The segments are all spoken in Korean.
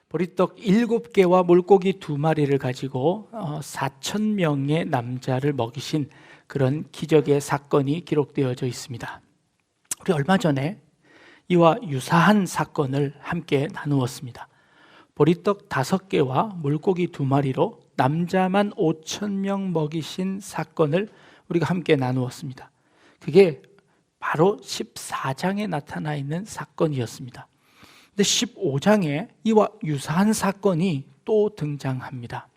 보리떡 7개와 물고기 2마리를 가지고 4,000명의 남자를 먹이신 그런 기적의 사건이 기록되어져 있습니다. 우리 얼마 전에 이와 유사한 사건을 함께 나누었습니다. 보리떡 5개와 물고기 2마리로 남자만 5,000명 먹이신 사건을 우리가 함께 나누었습니다. 그게 바로 14장에 나타나 있는 사건이었습니다. 근데 15장에 이와 유사한 사건이 또 등장합니다.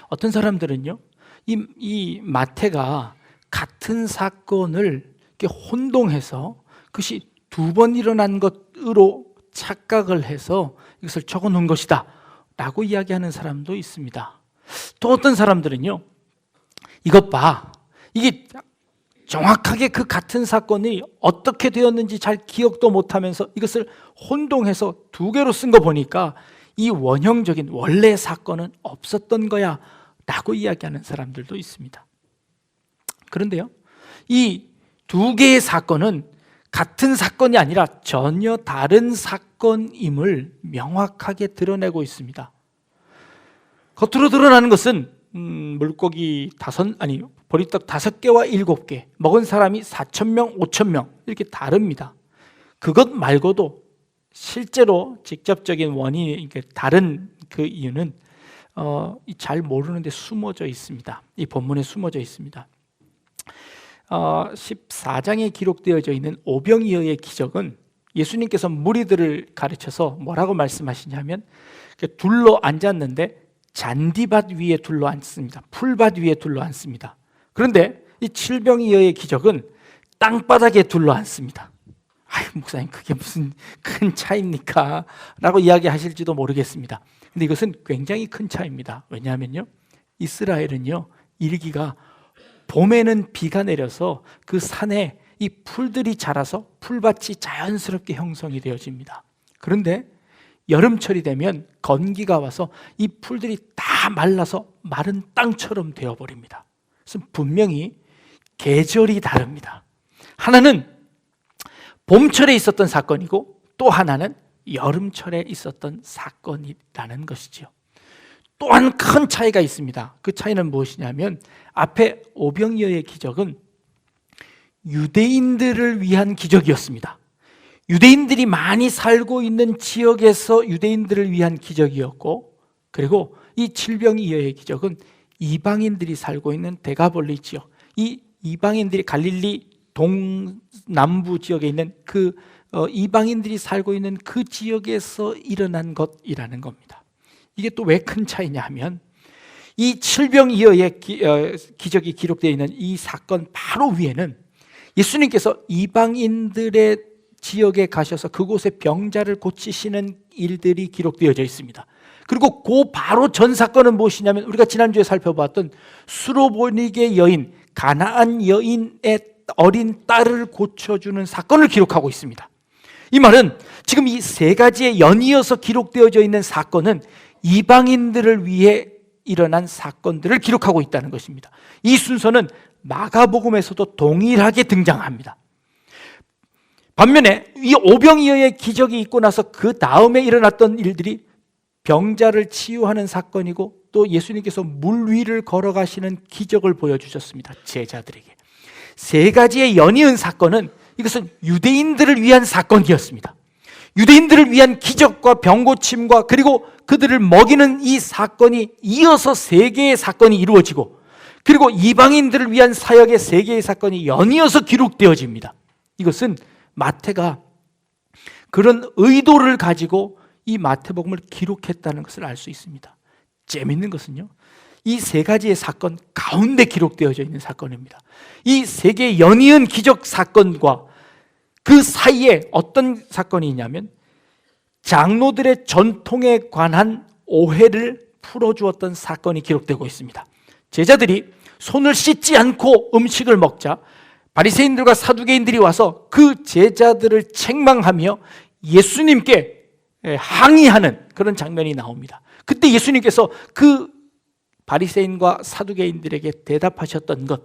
어떤 사람들은요, 이 마태가 같은 사건을 이렇게 혼동해서 그것이 2번 일어난 것으로 착각을 해서 이것을 적어 놓은 것이다 라고 이야기하는 사람도 있습니다. 또 어떤 사람들은요, 이것 봐, 이게 정확하게 그 같은 사건이 어떻게 되었는지 잘 기억도 못하면서 이것을 혼동해서 2개로 쓴 거 보니까 이 원형적인 원래 사건은 없었던 거야 라고 이야기하는 사람들도 있습니다. 그런데요, 이 2개의 사건은 같은 사건이 아니라 전혀 다른 사건임을 명확하게 드러내고 있습니다. 겉으로 드러나는 것은 보리떡 5개와 7개 먹은 사람이 4,000명, 5,000명 이렇게 다릅니다. 그것 말고도 실제로 직접적인 원인이 다른 그 이유는 잘 모르는데 숨어져 있습니다. 이 본문에 숨어져 있습니다. 14장에 기록되어져 있는 오병이어의 기적은 예수님께서 무리들을 가르쳐서 뭐라고 말씀하시냐면, 둘러 앉았는데 잔디밭 위에 둘러 앉습니다. 풀밭 위에 둘러 앉습니다. 그런데 이 칠병이어의 기적은 땅바닥에 둘러 앉습니다. 아유, 목사님 그게 무슨 큰 차이입니까? 라고 이야기하실지도 모르겠습니다. 근데 이것은 굉장히 큰 차이입니다. 왜냐하면요, 이스라엘은요, 일기가 봄에는 비가 내려서 그 산에 이 풀들이 자라서 풀밭이 자연스럽게 형성이 되어집니다. 그런데 여름철이 되면 건기가 와서 이 풀들이 다 말라서 마른 땅처럼 되어버립니다. 그래서 분명히 계절이 다릅니다. 하나는 봄철에 있었던 사건이고 또 하나는 여름철에 있었던 사건이라는 것이죠. 또한 큰 차이가 있습니다. 그 차이는 무엇이냐면, 앞에 오병이어의 기적은 유대인들을 위한 기적이었습니다. 유대인들이 많이 살고 있는 지역에서 유대인들을 위한 기적이었고, 그리고 이 칠병이어의 기적은 이방인들이 살고 있는 데가볼리 지역, 이 이방인들이 갈릴리 동남부 지역에 있는 그 이방인들이 살고 있는 그 지역에서 일어난 것이라는 겁니다. 이게 또 왜 큰 차이냐 하면, 이 칠병이어의 기적이 기록되어 있는 이 사건 바로 위에는 예수님께서 이방인들의 지역에 가셔서 그곳에 병자를 고치시는 일들이 기록되어져 있습니다. 그리고 그 바로 전 사건은 무엇이냐면, 우리가 지난주에 살펴봤던 수로보니게 여인, 가나안 여인의 어린 딸을 고쳐주는 사건을 기록하고 있습니다. 이 말은 지금 이 3가지에 연이어서 기록되어져 있는 사건은 이방인들을 위해 일어난 사건들을 기록하고 있다는 것입니다. 이 순서는 마가복음에서도 동일하게 등장합니다. 반면에 이 오병이어의 기적이 있고 나서 그 다음에 일어났던 일들이 병자를 치유하는 사건이고, 또 예수님께서 물 위를 걸어가시는 기적을 보여주셨습니다. 제자들에게. 3가지의 연이은 사건은, 이것은 유대인들을 위한 사건이었습니다. 유대인들을 위한 기적과 병고침과 그리고 그들을 먹이는 이 사건이 이어서 3개의 사건이 이루어지고, 그리고 이방인들을 위한 사역의 3개의 사건이 연이어서 기록되어집니다. 이것은 마태가 그런 의도를 가지고 이 마태복음을 기록했다는 것을 알 수 있습니다. 재미있는 것은요, 이 3가지의 사건 가운데 기록되어져 있는 사건입니다. 이 3개의 연이은 기적 사건과 그 사이에 어떤 사건이 있냐면, 장로들의 전통에 관한 오해를 풀어주었던 사건이 기록되고 있습니다. 제자들이 손을 씻지 않고 음식을 먹자 바리새인들과 사두개인들이 와서 그 제자들을 책망하며 예수님께 항의하는 그런 장면이 나옵니다. 그때 예수님께서 그 바리새인과 사두개인들에게 대답하셨던 것,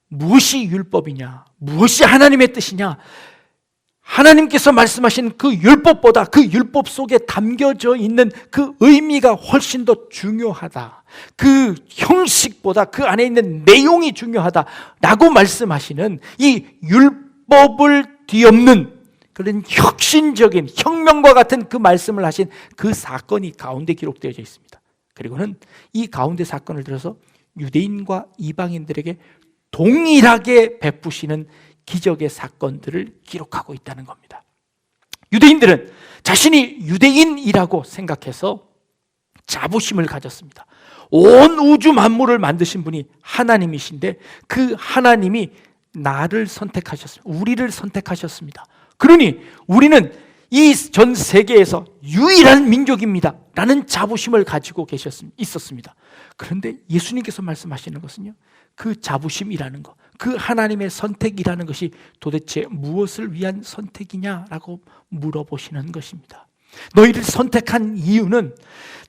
무엇이 율법이냐, 무엇이 하나님의 뜻이냐, 하나님께서 말씀하신 그 율법보다 그 율법 속에 담겨져 있는 그 의미가 훨씬 더 중요하다. 그 형식보다 그 안에 있는 내용이 중요하다라고 말씀하시는 이 율법을 뒤엎는 그런 혁신적인 혁명과 같은 그 말씀을 하신 그 사건이 가운데 기록되어 있습니다. 그리고는 이 가운데 사건을 들어서 유대인과 이방인들에게 동일하게 베푸시는 기적의 사건들을 기록하고 있다는 겁니다. 유대인들은 자신이 유대인이라고 생각해서 자부심을 가졌습니다. 온 우주 만물을 만드신 분이 하나님이신데 그 하나님이 나를 선택하셨습니다. 우리를 선택하셨습니다. 그러니 우리는 이 전 세계에서 유일한 민족입니다 라는 자부심을 가지고 있었습니다. 그런데 예수님께서 말씀하시는 것은요, 그 자부심이라는 것, 그 하나님의 선택이라는 것이 도대체 무엇을 위한 선택이냐라고 물어보시는 것입니다. 너희를 선택한 이유는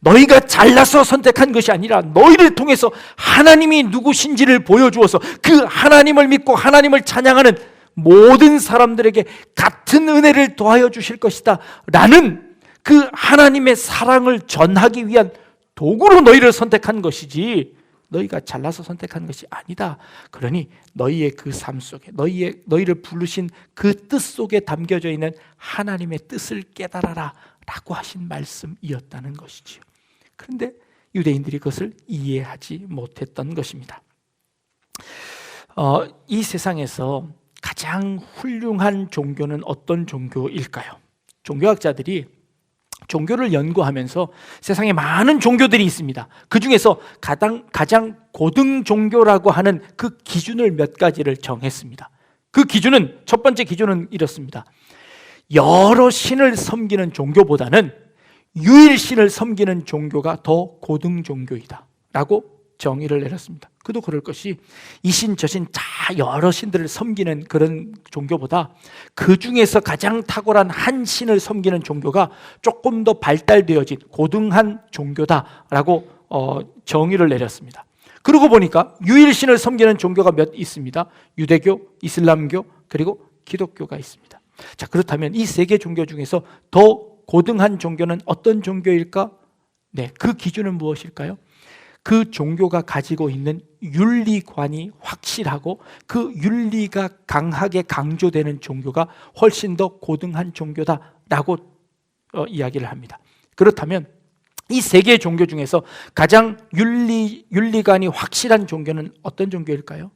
너희가 잘나서 선택한 것이 아니라 너희를 통해서 하나님이 누구신지를 보여주어서 그 하나님을 믿고 하나님을 찬양하는 모든 사람들에게 같은 은혜를 더하여 주실 것이다 라는 그 하나님의 사랑을 전하기 위한 도구로 너희를 선택한 것이지 너희가 잘나서 선택한 것이 아니다. 그러니 너희의 그 삶 속에 너희를 부르신 그 뜻 속에 담겨져 있는 하나님의 뜻을 깨달아라 라고 하신 말씀이었다는 것이지요. 그런데 유대인들이 그것을 이해하지 못했던 것입니다. 이 세상에서 가장 훌륭한 종교는 어떤 종교일까요? 종교학자들이 종교를 연구하면서 세상에 많은 종교들이 있습니다. 그 중에서 가장 고등 종교라고 하는 그 기준을 몇 가지를 정했습니다. 그 기준은, 첫 번째 기준은 이렇습니다. 여러 신을 섬기는 종교보다는 유일신을 섬기는 종교가 더 고등 종교이다 라고 정의를 내렸습니다. 그도 그럴 것이 이신 저신 다 여러 신들을 섬기는 그런 종교보다 그 중에서 가장 탁월한 한 신을 섬기는 종교가 조금 더 발달되어진 고등한 종교다라고 정의를 내렸습니다. 그러고 보니까 유일신을 섬기는 종교가 몇 있습니다. 유대교, 이슬람교, 그리고 기독교가 있습니다. 자, 그렇다면 이 세 개 종교 중에서 더 고등한 종교는 어떤 종교일까? 네, 그 기준은 무엇일까요? 그 종교가 가지고 있는 윤리관이 확실하고 그 윤리가 강하게 강조되는 종교가 훨씬 더 고등한 종교다라고 이야기를 합니다. 그렇다면 이 세 개의 종교 중에서 가장 윤리관이 확실한 종교는 어떤 종교일까요?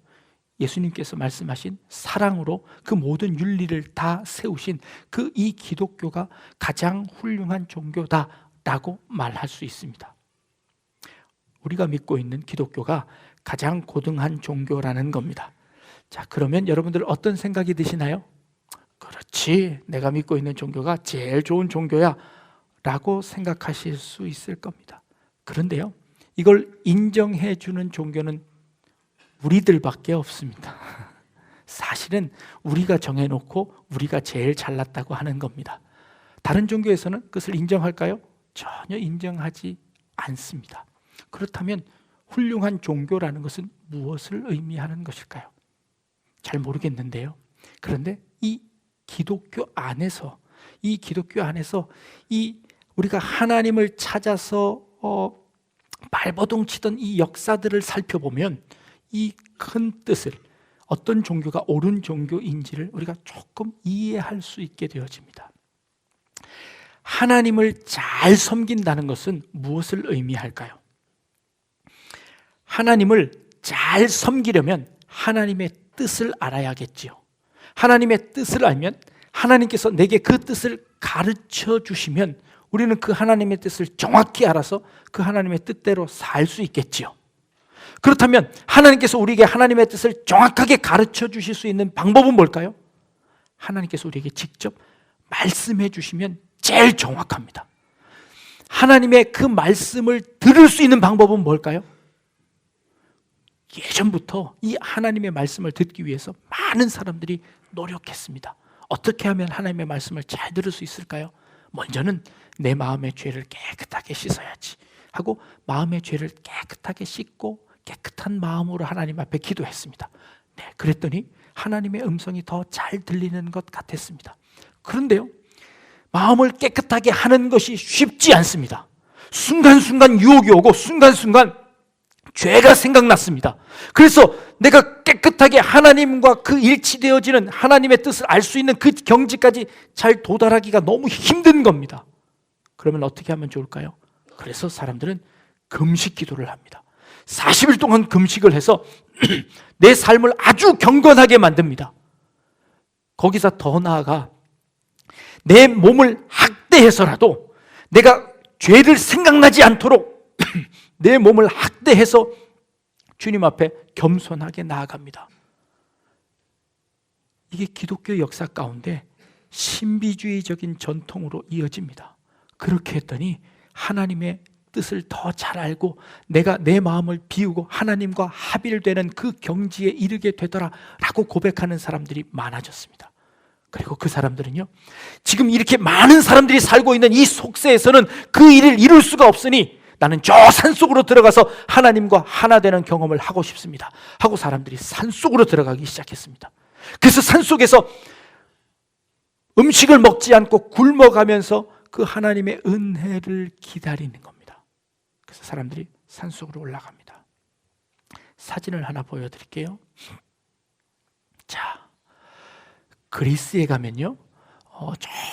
예수님께서 말씀하신 사랑으로 그 모든 윤리를 다 세우신 그 이 기독교가 가장 훌륭한 종교다라고 말할 수 있습니다. 우리가 믿고 있는 기독교가 가장 고등한 종교라는 겁니다. 자, 그러면 여러분들 어떤 생각이 드시나요? 그렇지, 내가 믿고 있는 종교가 제일 좋은 종교야 라고 생각하실 수 있을 겁니다. 그런데요, 이걸 인정해 주는 종교는 우리들밖에 없습니다. 사실은 우리가 정해놓고 우리가 제일 잘났다고 하는 겁니다. 다른 종교에서는 그것을 인정할까요? 전혀 인정하지 않습니다. 그렇다면 훌륭한 종교라는 것은 무엇을 의미하는 것일까요? 잘 모르겠는데요. 그런데 이 기독교 안에서 우리가 하나님을 찾아서 발버둥치던 이 역사들을 살펴보면 이 큰 뜻을, 어떤 종교가 옳은 종교인지를 우리가 조금 이해할 수 있게 되어집니다. 하나님을 잘 섬긴다는 것은 무엇을 의미할까요? 하나님을 잘 섬기려면 하나님의 뜻을 알아야겠지요. 하나님의 뜻을 알면 하나님께서 내게 그 뜻을 가르쳐 주시면 우리는 그 하나님의 뜻을 정확히 알아서 그 하나님의 뜻대로 살 수 있겠지요. 그렇다면 하나님께서 우리에게 하나님의 뜻을 정확하게 가르쳐 주실 수 있는 방법은 뭘까요? 하나님께서 우리에게 직접 말씀해 주시면 제일 정확합니다. 하나님의 그 말씀을 들을 수 있는 방법은 뭘까요? 예전부터 이 하나님의 말씀을 듣기 위해서 많은 사람들이 노력했습니다. 어떻게 하면 하나님의 말씀을 잘 들을 수 있을까요? 먼저는 내 마음의 죄를 깨끗하게 씻어야지 하고 마음의 죄를 깨끗하게 씻고 깨끗한 마음으로 하나님 앞에 기도했습니다. 네, 그랬더니 하나님의 음성이 더 잘 들리는 것 같았습니다. 그런데요, 마음을 깨끗하게 하는 것이 쉽지 않습니다. 순간순간 유혹이 오고 순간순간 죄가 생각났습니다. 그래서 내가 깨끗하게 하나님과 그 일치되어지는 하나님의 뜻을 알 수 있는 그 경지까지 잘 도달하기가 너무 힘든 겁니다. 그러면 어떻게 하면 좋을까요? 그래서 사람들은 금식 기도를 합니다. 40일 동안 금식을 해서 내 삶을 아주 경건하게 만듭니다. 거기서 더 나아가 내 몸을 학대해서라도 내가 죄를 생각나지 않도록 내 몸을 학대해서 주님 앞에 겸손하게 나아갑니다. 이게 기독교 역사 가운데 신비주의적인 전통으로 이어집니다. 그렇게 했더니 하나님의 뜻을 더 잘 알고 내가 내 마음을 비우고 하나님과 합일되는 그 경지에 이르게 되더라라고 고백하는 사람들이 많아졌습니다. 그리고 그 사람들은요, 지금 이렇게 많은 사람들이 살고 있는 이 속세에서는 그 일을 이룰 수가 없으니 나는 저 산속으로 들어가서 하나님과 하나 되는 경험을 하고 싶습니다 하고 사람들이 산속으로 들어가기 시작했습니다. 그래서 산속에서 음식을 먹지 않고 굶어가면서 그 하나님의 은혜를 기다리는 겁니다. 그래서 사람들이 산속으로 올라갑니다. 사진을 하나 보여드릴게요. 자, 그리스에 가면요,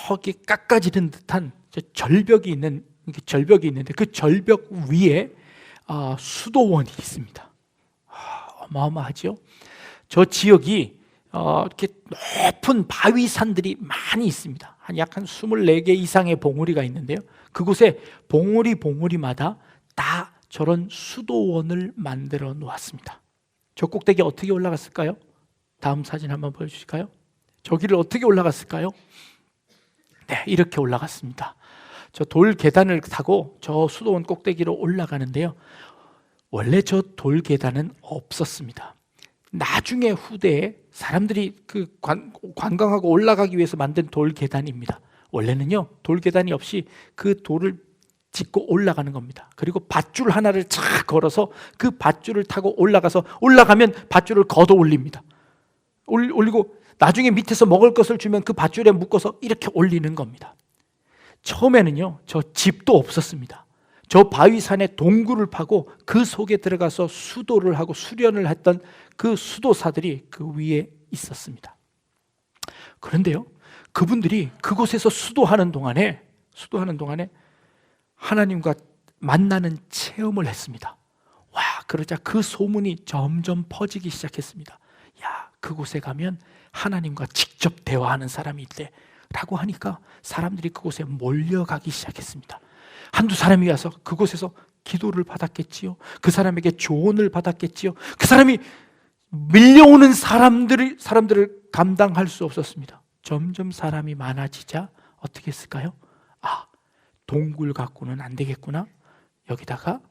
저기 깎아지른 듯한 절벽이 있는데 그 절벽 위에 수도원이 있습니다. 어마어마하죠. 저 지역이 이렇게 높은 바위산들이 많이 있습니다. 약 24개 이상의 봉우리가 있는데요, 그곳에 봉우리마다 다 저런 수도원을 만들어 놓았습니다. 저 꼭대기 어떻게 올라갔을까요? 다음 사진 한번 보여주실까요? 저기를 어떻게 올라갔을까요? 네, 이렇게 올라갔습니다. 저 돌 계단을 타고 저 수도원 꼭대기로 올라가는데요, 원래 저 돌 계단은 없었습니다. 나중에 후대에 사람들이 그 관광하고 올라가기 위해서 만든 돌 계단입니다. 원래는요, 돌 계단이 없이 그 돌을 짚고 올라가는 겁니다. 그리고 밧줄 하나를 착 걸어서 그 밧줄을 타고 올라가면 밧줄을 걷어 올립니다. 올리고 나중에 밑에서 먹을 것을 주면 그 밧줄에 묶어서 이렇게 올리는 겁니다. 처음에는요, 저 집도 없었습니다. 저 바위산에 동굴을 파고 그 속에 들어가서 수도를 하고 수련을 했던 그 수도사들이 그 위에 있었습니다. 그런데요, 그분들이 그곳에서 수도하는 동안에 하나님과 만나는 체험을 했습니다. 와, 그러자 그 소문이 점점 퍼지기 시작했습니다. 야, 그곳에 가면 하나님과 직접 대화하는 사람이 있대 라고 하니까 사람들이 그곳에 몰려가기 시작했습니다. 한두 사람이 와서 그곳에서 기도를 받았겠지요. 그 사람에게 조언을 받았겠지요. 그 사람이 밀려오는 사람들을 감당할 수 없었습니다. 점점 사람이 많아지자 어떻게 했을까요? 동굴 갖고는 안 되겠구나. 여기다가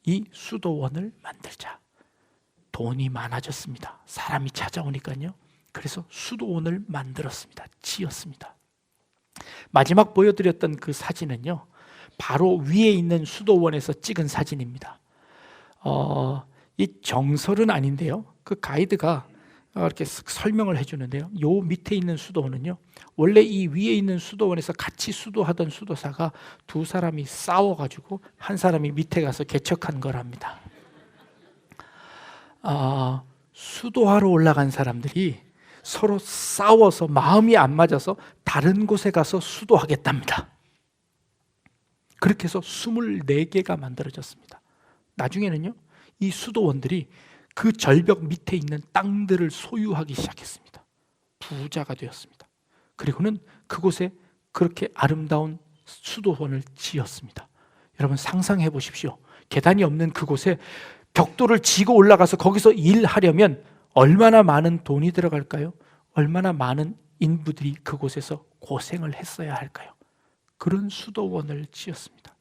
이 수도원을 만들자. 돈이 많아졌습니다. 사람이 찾아오니까요. 그래서 수도원을 만들었습니다. 지었습니다. 마지막 보여드렸던 그 사진은요, 바로 위에 있는 수도원에서 찍은 사진입니다. 이 정설은 아닌데요, 그 가이드가 이렇게 설명을 해주는데요, 요 밑에 있는 수도원은요, 원래 이 위에 있는 수도원에서 같이 수도하던 수도사가 두 사람이 싸워가지고 한 사람이 밑에 가서 개척한 거랍니다. 수도하러 올라간 사람들이 서로 싸워서 마음이 안 맞아서 다른 곳에 가서 수도하겠답니다. 그렇게 해서 24개가 만들어졌습니다. 나중에는요, 이 수도원들이 그 절벽 밑에 있는 땅들을 소유하기 시작했습니다. 부자가 되었습니다. 그리고는 그곳에 그렇게 아름다운 수도원을 지었습니다. 여러분 상상해 보십시오. 계단이 없는 그곳에 벽돌을 지고 올라가서 거기서 일하려면 얼마나 많은 돈이 들어갈까요? 얼마나 많은 인부들이 그곳에서 고생을 했어야 할까요? 그런 수도원을 지었습니다.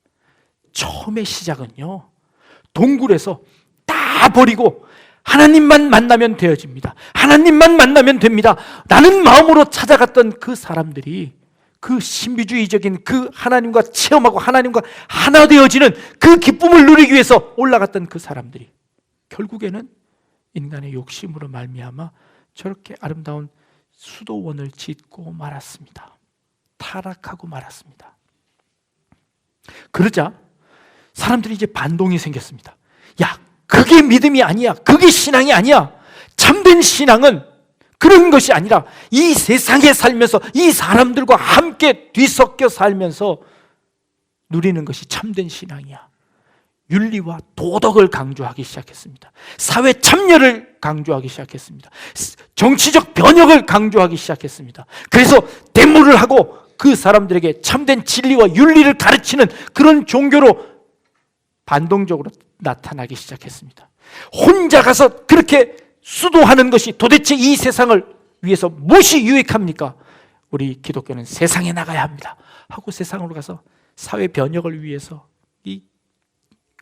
처음의 시작은요, 동굴에서 다 버리고 하나님만 만나면 되어집니다. 하나님만 만나면 됩니다. 라는 마음으로 찾아갔던 그 사람들이 그 신비주의적인 그 하나님과 체험하고 하나님과 하나 되어지는 그 기쁨을 누리기 위해서 올라갔던 그 사람들이 결국에는 인간의 욕심으로 말미암아 저렇게 아름다운 수도원을 짓고 말았습니다. 타락하고 말았습니다. 그러자 사람들이 이제 반동이 생겼습니다. 야, 그게 믿음이 아니야. 그게 신앙이 아니야. 참된 신앙은 그런 것이 아니라 이 세상에 살면서 이 사람들과 함께 뒤섞여 살면서 누리는 것이 참된 신앙이야. 윤리와 도덕을 강조하기 시작했습니다. 사회 참여를 강조하기 시작했습니다. 정치적 변혁을 강조하기 시작했습니다. 그래서 데모를 하고 그 사람들에게 참된 진리와 윤리를 가르치는 그런 종교로 반동적으로 나타나기 시작했습니다. 혼자 가서 그렇게 수도하는 것이 도대체 이 세상을 위해서 무엇이 유익합니까? 우리 기독교는 세상에 나가야 합니다 하고 세상으로 가서 사회 변혁을 위해서 이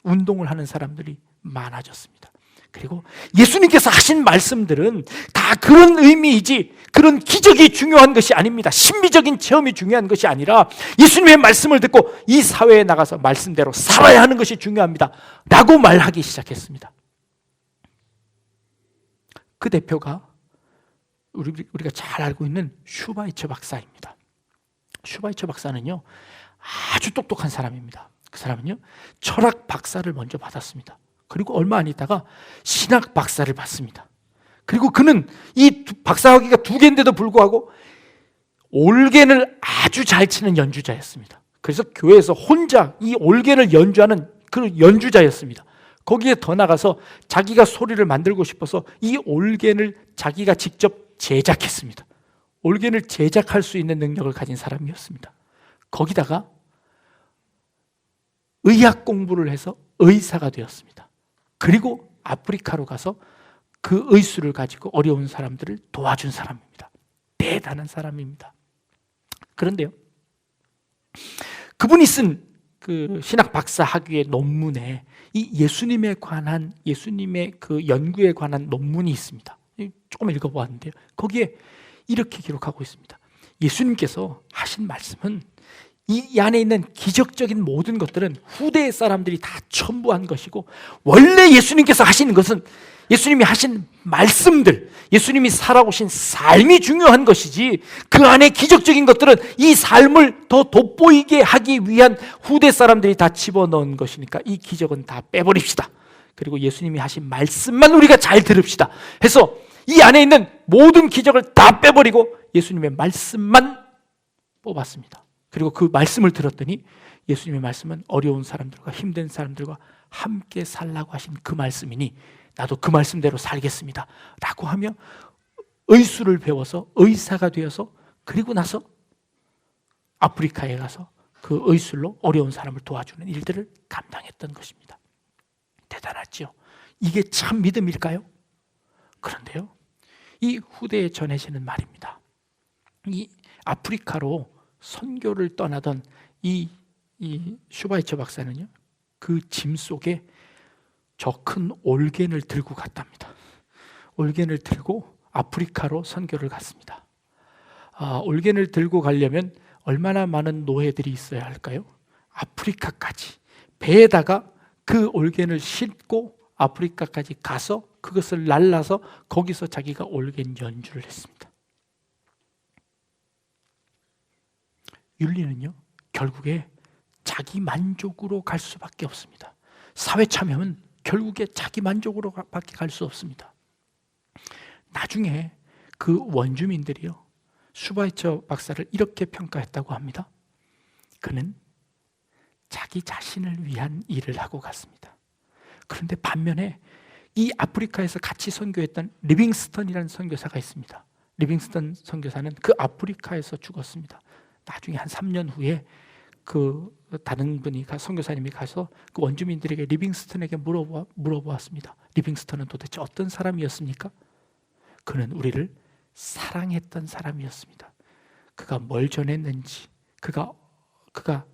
운동을 하는 사람들이 많아졌습니다. 그리고 예수님께서 하신 말씀들은 다 그런 의미이지 그런 기적이 중요한 것이 아닙니다. 신비적인 체험이 중요한 것이 아니라 예수님의 말씀을 듣고 이 사회에 나가서 말씀대로 살아야 하는 것이 중요합니다 라고 말하기 시작했습니다. 그 대표가 우리가 잘 알고 있는 슈바이처 박사입니다. 슈바이처 박사는요, 아주 똑똑한 사람입니다. 그 사람은요, 철학 박사를 먼저 받았습니다. 그리고 얼마 안 있다가 신학 박사를 받습니다. 그리고 그는 이 박사학위가 2개인데도 불구하고 올겐을 아주 잘 치는 연주자였습니다. 그래서 교회에서 혼자 이 올겐을 연주하는 그 연주자였습니다. 거기에 더 나가서 자기가 소리를 만들고 싶어서 이 올겐을 자기가 직접 제작했습니다. 올겐을 제작할 수 있는 능력을 가진 사람이었습니다. 거기다가 의학 공부를 해서 의사가 되었습니다. 그리고 아프리카로 가서 그 의술을 가지고 어려운 사람들을 도와준 사람입니다. 대단한 사람입니다. 그런데요, 그분이 쓴 그 신학 박사 학위의 논문에 이 예수님에 관한, 예수님의 그 연구에 관한 논문이 있습니다. 조금 읽어보았는데요, 거기에 이렇게 기록하고 있습니다. 예수님께서 하신 말씀은 이 안에 있는 기적적인 모든 것들은 후대 사람들이 다 첨부한 것이고, 원래 예수님께서 하시는 것은 예수님이 하신 말씀들, 예수님이 살아오신 삶이 중요한 것이지 그 안에 기적적인 것들은 이 삶을 더 돋보이게 하기 위한 후대 사람들이 다 집어넣은 것이니까 이 기적은 다 빼버립시다. 그리고 예수님이 하신 말씀만 우리가 잘 들읍시다 해서 이 안에 있는 모든 기적을 다 빼버리고 예수님의 말씀만 뽑았습니다. 그리고 그 말씀을 들었더니 예수님의 말씀은 어려운 사람들과 힘든 사람들과 함께 살라고 하신 그 말씀이니 나도 그 말씀대로 살겠습니다 라고 하며 의술을 배워서 의사가 되어서 그리고 나서 아프리카에 가서 그 의술로 어려운 사람을 도와주는 일들을 감당했던 것입니다. 대단하죠? 이게 참 믿음일까요? 그런데요, 이 후대에 전해지는 말입니다. 이 아프리카로 선교를 떠나던 이 슈바이처 박사는요, 그 짐 속에 저 큰 올겐을 들고 갔답니다. 올겐을 들고 아프리카로 선교를 갔습니다. 올겐을 들고 가려면 얼마나 많은 노예들이 있어야 할까요? 아프리카까지 배에다가 그 올겐을 싣고 아프리카까지 가서 그것을 날라서 거기서 자기가 올겐 연주를 했습니다. 윤리는요, 결국에 자기 만족으로 갈 수밖에 없습니다. 사회 참여는 결국에 자기 만족으로밖에 갈 수 없습니다. 나중에 그 원주민들이요, 슈바이처 박사를 이렇게 평가했다고 합니다. 그는 자기 자신을 위한 일을 하고 갔습니다. 그런데 반면에 이 아프리카에서 같이 선교했던 리빙스턴이라는 선교사가 있습니다. 리빙스턴 선교사는 그 아프리카에서 죽었습니다. 나중에 한 3년 후에 그 다른 분이 선교사님이 가서 그 원주민들에게 리빙스턴에게 물어보았습니다. 리빙스턴은 도대체 어떤 사람이었습니까? 그는 우리를 사랑했던 사람이었습니다. 그가 뭘 전했는지, 그가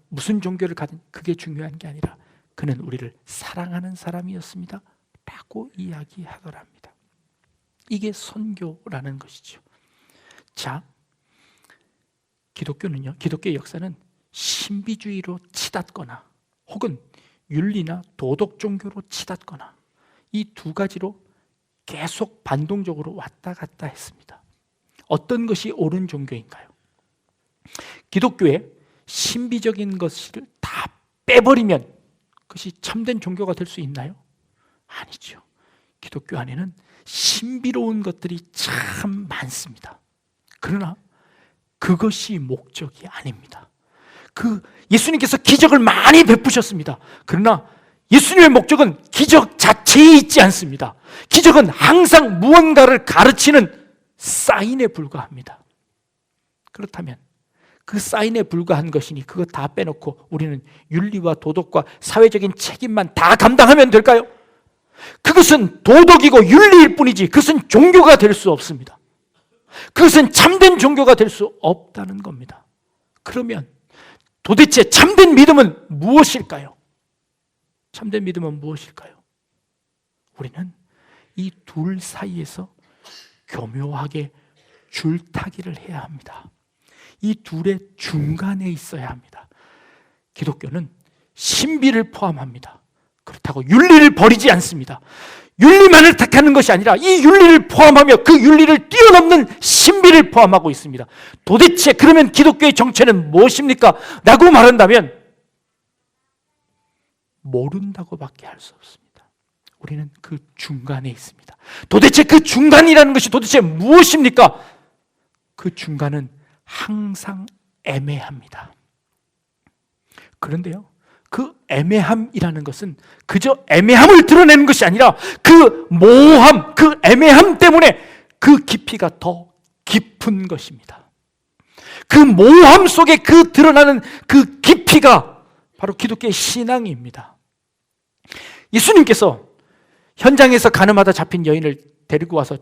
무슨 종교를 가든 그게 중요한 게 아니라 그는 우리를 사랑하는 사람이었습니다 라고 이야기하더랍니다. 이게 선교라는 것이죠. 자, 기독교는요, 기독교의 역사는 신비주의로 치닫거나 혹은 윤리나 도덕 종교로 치닫거나 이 두 가지로 계속 반동적으로 왔다 갔다 했습니다. 어떤 것이 옳은 종교인가요? 기독교에 신비적인 것을 다 빼버리면 그것이 참된 종교가 될 수 있나요? 아니죠. 기독교 안에는 신비로운 것들이 참 많습니다. 그러나 그것이 목적이 아닙니다. 예수님께서 기적을 많이 베푸셨습니다. 그러나 예수님의 목적은 기적 자체에 있지 않습니다. 기적은 항상 무언가를 가르치는 사인에 불과합니다. 그렇다면 그 사인에 불과한 것이니 그거 다 빼놓고 우리는 윤리와 도덕과 사회적인 책임만 다 감당하면 될까요? 그것은 도덕이고 윤리일 뿐이지 그것은 종교가 될 수 없습니다. 그것은 참된 종교가 될 수 없다는 겁니다. 그러면 도대체 참된 믿음은 무엇일까요? 참된 믿음은 무엇일까요? 우리는 이 둘 사이에서 교묘하게 줄타기를 해야 합니다. 이 둘의 중간에 있어야 합니다. 기독교는 신비를 포함합니다. 그렇다고 윤리를 버리지 않습니다. 윤리만을 택하는 것이 아니라 이 윤리를 포함하며 그 윤리를 뛰어넘는 신비를 포함하고 있습니다. 도대체 그러면 기독교의 정체는 무엇입니까? 라고 말한다면 모른다고밖에 할 수 없습니다. 우리는 그 중간에 있습니다. 도대체 그 중간이라는 것이 도대체 무엇입니까? 그 중간은 항상 애매합니다. 그런데요, 그 애매함이라는 것은 그저 애매함을 드러내는 것이 아니라 그 모호함, 그 애매함 때문에 그 깊이가 더 깊은 것입니다. 그 모호함 속에 그 드러나는 그 깊이가 바로 기독교의 신앙입니다. 예수님께서 현장에서 가늠하다 잡힌 여인을 데리고 와서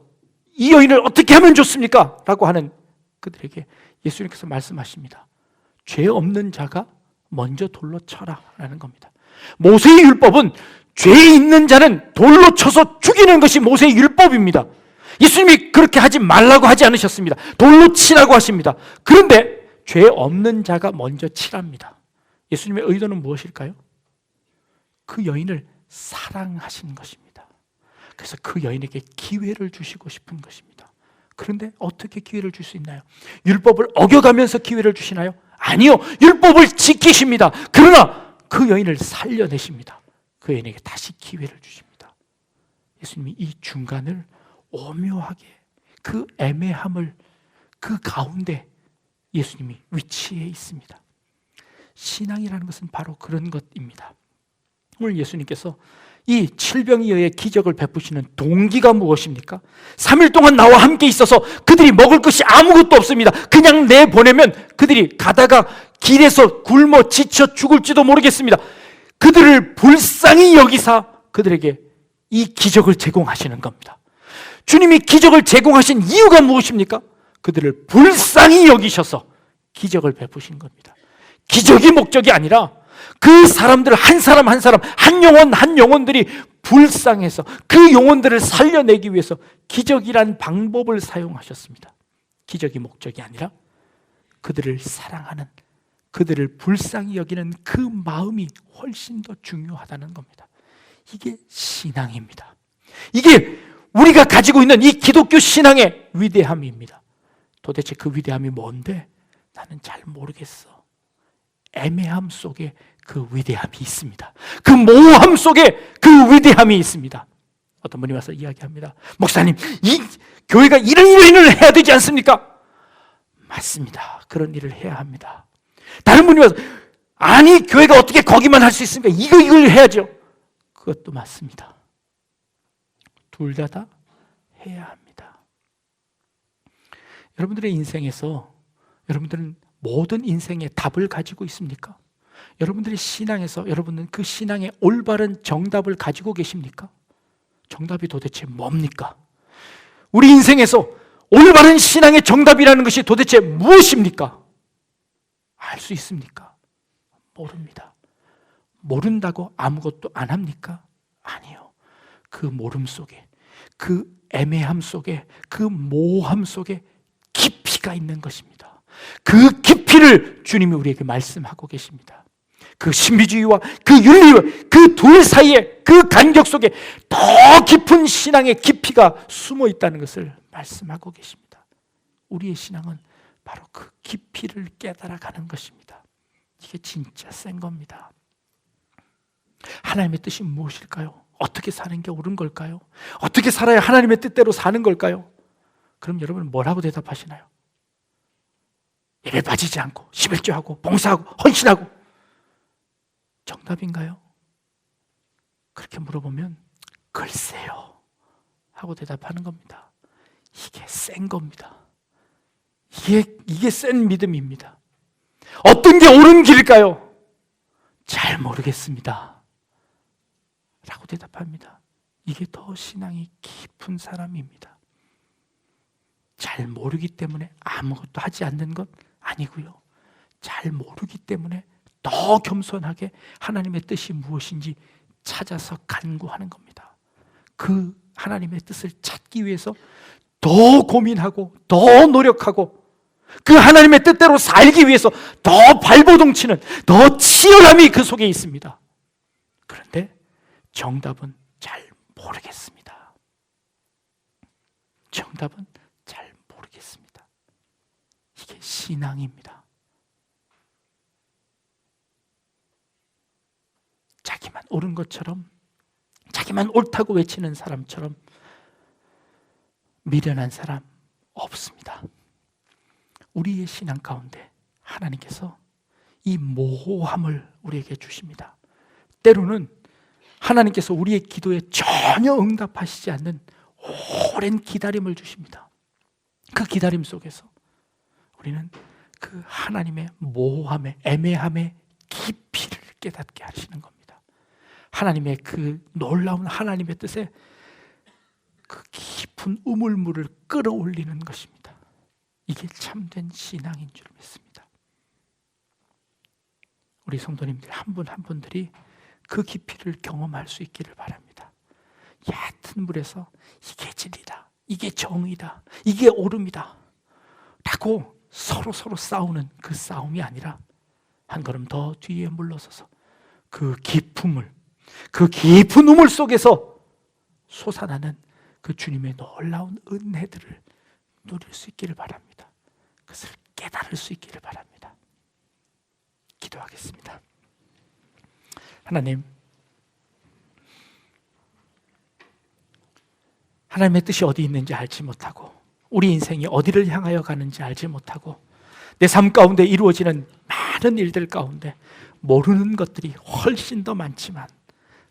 이 여인을 어떻게 하면 좋습니까? 라고 하는 그들에게 예수님께서 말씀하십니다. 죄 없는 자가 먼저 돌로 쳐라 라는 겁니다. 모세의 율법은 죄 있는 자는 돌로 쳐서 죽이는 것이 모세의 율법입니다. 예수님이 그렇게 하지 말라고 하지 않으셨습니다. 돌로 치라고 하십니다. 그런데 죄 없는 자가 먼저 치랍니다. 예수님의 의도는 무엇일까요? 그 여인을 사랑하신 것입니다. 그래서 그 여인에게 기회를 주시고 싶은 것입니다. 그런데 어떻게 기회를 줄 수 있나요? 율법을 어겨가면서 기회를 주시나요? 아니요. 율법을 지키십니다. 그러나 그 여인을 살려내십니다. 그 여인에게 다시 기회를 주십니다. 예수님이 이 중간을 오묘하게 그 애매함을 그 가운데 예수님이 위치해 있습니다. 신앙이라는 것은 바로 그런 것입니다. 오늘 예수님께서 이 칠병이어의 기적을 베푸시는 동기가 무엇입니까? 3일 동안 나와 함께 있어서 그들이 먹을 것이 아무것도 없습니다. 그냥 내보내면 그들이 가다가 길에서 굶어 지쳐 죽을지도 모르겠습니다. 그들을 불쌍히 여기사 그들에게 이 기적을 제공하시는 겁니다. 주님이 기적을 제공하신 이유가 무엇입니까? 그들을 불쌍히 여기셔서 기적을 베푸신 겁니다. 기적이 목적이 아니라 그 사람들 한 사람 한 사람 한 영혼 한 영혼들이 불쌍해서 그 영혼들을 살려내기 위해서 기적이란 방법을 사용하셨습니다. 기적이 목적이 아니라 그들을 사랑하는, 그들을 불쌍히 여기는 그 마음이 훨씬 더 중요하다는 겁니다. 이게 신앙입니다. 이게 우리가 가지고 있는 이 기독교 신앙의 위대함입니다. 도대체 그 위대함이 뭔데? 나는 잘 모르겠어. 애매함 속에 그 위대함이 있습니다. 그 모호함 속에 그 위대함이 있습니다. 어떤 분이 와서 이야기합니다. 목사님, 이 교회가 이런 일을 해야 되지 않습니까? 맞습니다. 그런 일을 해야 합니다. 다른 분이 와서 아니 교회가 어떻게 거기만 할 수 있습니까? 이걸 해야죠. 그것도 맞습니다. 둘 다 해야 합니다. 여러분들의 인생에서 여러분들은 모든 인생의 답을 가지고 있습니까? 여러분들의 신앙에서 여러분은 그 신앙의 올바른 정답을 가지고 계십니까? 정답이 도대체 뭡니까? 우리 인생에서 올바른 신앙의 정답이라는 것이 도대체 무엇입니까? 알 수 있습니까? 모릅니다. 모른다고 아무것도 안 합니까? 아니요. 그 모름 속에, 그 애매함 속에, 그 모호함 속에 깊이가 있는 것입니다. 그 깊이를 주님이 우리에게 말씀하고 계십니다. 그 신비주의와 그 윤리와 그 둘 사이에 그 간격 속에 더 깊은 신앙의 깊이가 숨어 있다는 것을 말씀하고 계십니다. 우리의 신앙은 바로 그 깊이를 깨달아가는 것입니다. 이게 진짜 센 겁니다. 하나님의 뜻이 무엇일까요? 어떻게 사는 게 옳은 걸까요? 어떻게 살아야 하나님의 뜻대로 사는 걸까요? 그럼 여러분은 뭐라고 대답하시나요? 예배 빠지지 않고 11조하고 봉사하고 헌신하고 정답인가요? 그렇게 물어보면 글쎄요 하고 대답하는 겁니다. 이게 센 겁니다. 이게 센 믿음입니다. 어떤 게 옳은 길일까요? 잘 모르겠습니다 라고 대답합니다. 이게 더 신앙이 깊은 사람입니다. 잘 모르기 때문에 아무것도 하지 않는 것 아니고요. 잘 모르기 때문에 더 겸손하게 하나님의 뜻이 무엇인지 찾아서 간구하는 겁니다. 그 하나님의 뜻을 찾기 위해서 더 고민하고 더 노력하고 그 하나님의 뜻대로 살기 위해서 더 발버둥치는 더 치열함이 그 속에 있습니다. 그런데 정답은 잘 모르겠습니다. 정답은 잘 모르겠습니다. 이게 신앙입니다. 자기만 옳은 것처럼, 자기만 옳다고 외치는 사람처럼 미련한 사람 없습니다. 우리의 신앙 가운데 하나님께서 이 모호함을 우리에게 주십니다. 때로는 하나님께서 우리의 기도에 전혀 응답하시지 않는 오랜 기다림을 주십니다. 그 기다림 속에서 우리는 그 하나님의 모호함의 애매함의 깊이를 깨닫게 하시는 겁니다. 하나님의 그 놀라운 하나님의 뜻에 그 깊은 우물물을 끌어올리는 것입니다. 이게 참된 신앙인 줄 믿습니다. 우리 성도님들 한 분 한 분들이 그 깊이를 경험할 수 있기를 바랍니다. 얕은 물에서 이게 진리다, 이게 정의다, 이게 옳음이다 라고 서로 싸우는 그 싸움이 아니라 한 걸음 더 뒤에 물러서서 그 깊음을, 그 깊은 우물 속에서 솟아나는 그 주님의 놀라운 은혜들을 누릴 수 있기를 바랍니다. 그것을 깨달을 수 있기를 바랍니다. 기도하겠습니다. 하나님, 하나님의 뜻이 어디 있는지 알지 못하고 우리 인생이 어디를 향하여 가는지 알지 못하고 내 삶 가운데 이루어지는 많은 일들 가운데 모르는 것들이 훨씬 더 많지만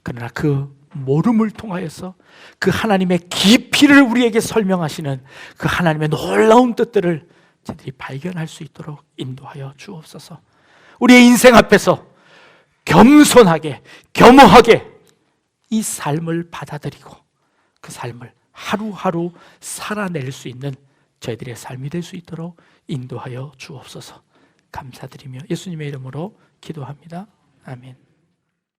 그러나 그 모름을 통하여서 그 하나님의 깊이를 우리에게 설명하시는 그 하나님의 놀라운 뜻들을 저희들이 발견할 수 있도록 인도하여 주옵소서. 우리의 인생 앞에서 겸손하게, 겸허하게 이 삶을 받아들이고 그 삶을 하루하루 살아낼 수 있는 저희들의 삶이 될 수 있도록 인도하여 주옵소서. 감사드리며 예수님의 이름으로 기도합니다. 아멘.